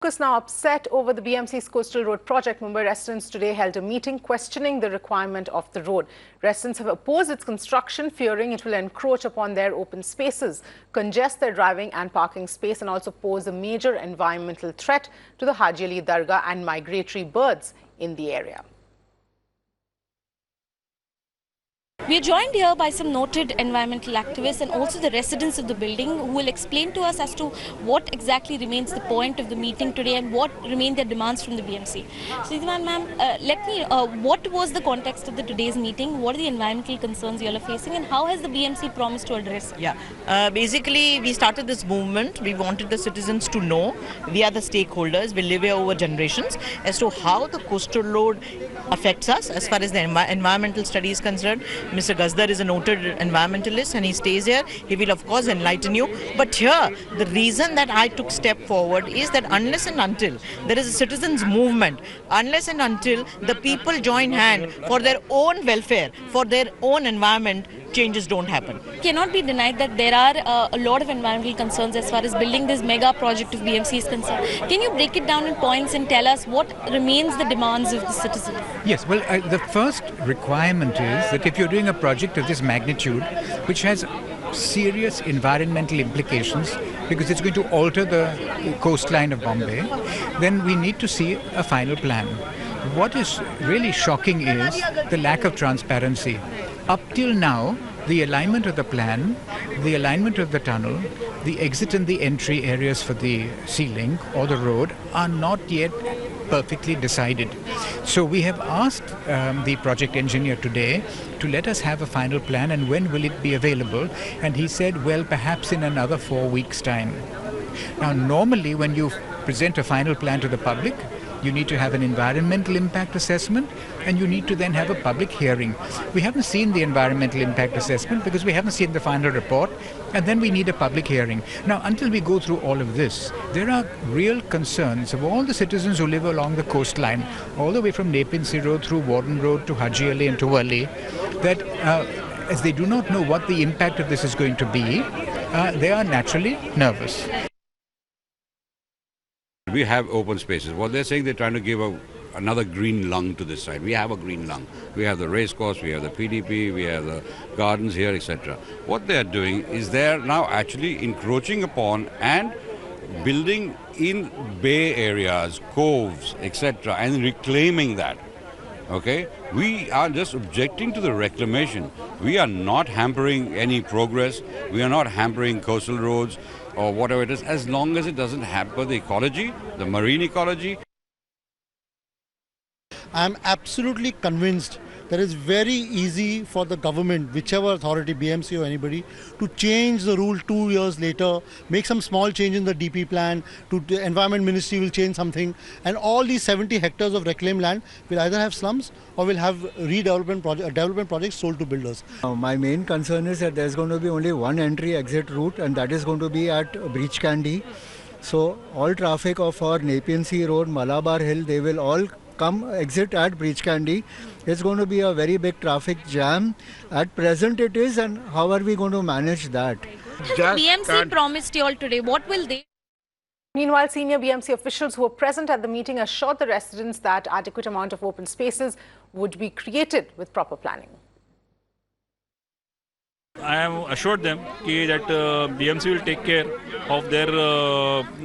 focus now upset over the BMC's Coastal Road project. Mumbai residents today held a meeting questioning the requirement of the road. Residents have opposed its construction, fearing it will encroach upon their open spaces, congest their driving and parking space, and also pose a major environmental threat to the Haji Ali Dargah and migratory birds in the area. We are joined here by some noted environmental activists and also the residents of the building who will explain to us as to what exactly remains the point of the meeting today and what remain their demands from the BMC. So, ma'am, what was the context of today's meeting? What are the environmental concerns you all are facing and how has the BMC promised to address it? Yeah, basically we started this movement. We wanted the citizens to know, we are the stakeholders, we live here over generations, as to how the coastal road affects us as far as the environmental study is concerned. Mr. Gazdar is a noted environmentalist and he stays here. He will of course enlighten you. But here, the reason that I took step forward is that unless and until there is a citizens movement, unless and until the people join hand for their own welfare, for their own environment, changes don't happen. Cannot be denied that there are a lot of environmental concerns as far as building this mega project of BMC is concerned. Can you break it down in points and tell us what remains the demands of the citizens? Yes, well, the first requirement is that if you're doing a project of this magnitude, which has serious environmental implications because it's going to alter the coastline of Bombay, then we need to see a final plan. What is really shocking is the lack of transparency. Up till now, the alignment of the plan, the alignment of the tunnel, the exit and the entry areas for the sea link or the road are not yet perfectly decided. So we have asked the project engineer today to let us have a final plan and when will it be available, and he said, well, perhaps in another 4 weeks' time. Now normally when you present a final plan to the public, you need to have an environmental impact assessment and you need to then have a public hearing. We haven't seen the environmental impact assessment because we haven't seen the final report, and then we need a public hearing. Now, until we go through all of this, there are real concerns of all the citizens who live along the coastline, all the way from Nepean Sea Road through Warden Road to Haji Ali and to Worli, that as they do not know what the impact of this is going to be, they are naturally nervous. We have open spaces. What they're saying, they're trying to give another green lung to this side. We have a green lung. We have the race course, we have the PDP, we have the gardens here, etc. What they're doing is they're now actually encroaching upon and building in bay areas, coves, etc., and reclaiming that. Okay? We are just objecting to the reclamation. We are not hampering any progress. We are not hampering coastal roads or whatever it is, as long as it doesn't hamper the ecology, the marine ecology. I am absolutely convinced that it's very easy for the government, whichever authority, BMC or anybody, to change the rule 2 years later, make some small change in the DP plan, to the Environment Ministry will change something, and all these 70 hectares of reclaimed land will either have slums or will have development projects sold to builders. My main concern is that there's going to be only one entry-exit route, and that is going to be at Breach Candy. So all traffic of our Nepean Sea Road, Malabar Hill, they will all exit at Breach Candy. It's going to be a very big traffic jam. At present it is, and how are we going to manage that? The BMC promised you all today. What will they? Meanwhile, senior BMC officials who were present at the meeting assured the residents that adequate amount of open spaces would be created with proper planning. I have assured them that BMC will take care of their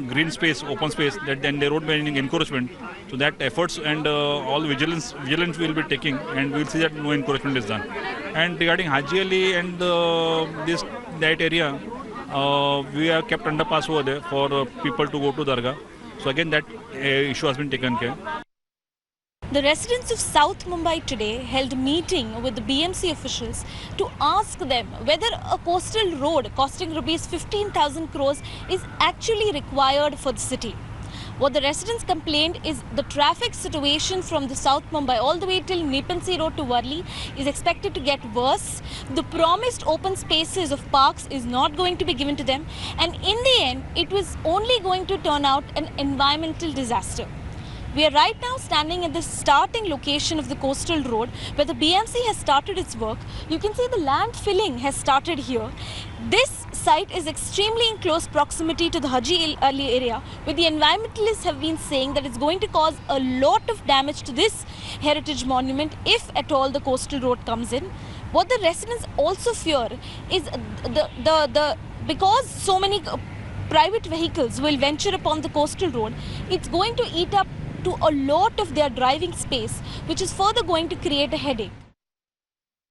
green space, open space, that then their road being encroachment. So that efforts and all vigilance will be taking, and we will see that no encroachment is done. And regarding Haji Ali and that area, we have kept underpass over there for people to go to Dargah. So again, that issue has been taken care. The residents of South Mumbai today held a meeting with the BMC officials to ask them whether a coastal road costing rupees 15,000 crores is actually required for the city. What the residents complained is the traffic situation from the South Mumbai all the way till Nepean Sea Road to Worli is expected to get worse. The promised open spaces of parks is not going to be given to them, and in the end it was only going to turn out an environmental disaster. We are right now standing at the starting location of the coastal road where the BMC has started its work. You can see the land filling has started here. This site is extremely in close proximity to the Haji Ali area, where the environmentalists have been saying that it's going to cause a lot of damage to this heritage monument if at all the coastal road comes in. What the residents also fear is because so many private vehicles will venture upon the coastal road, it's going to eat up to a lot of their driving space, which is further going to create a headache.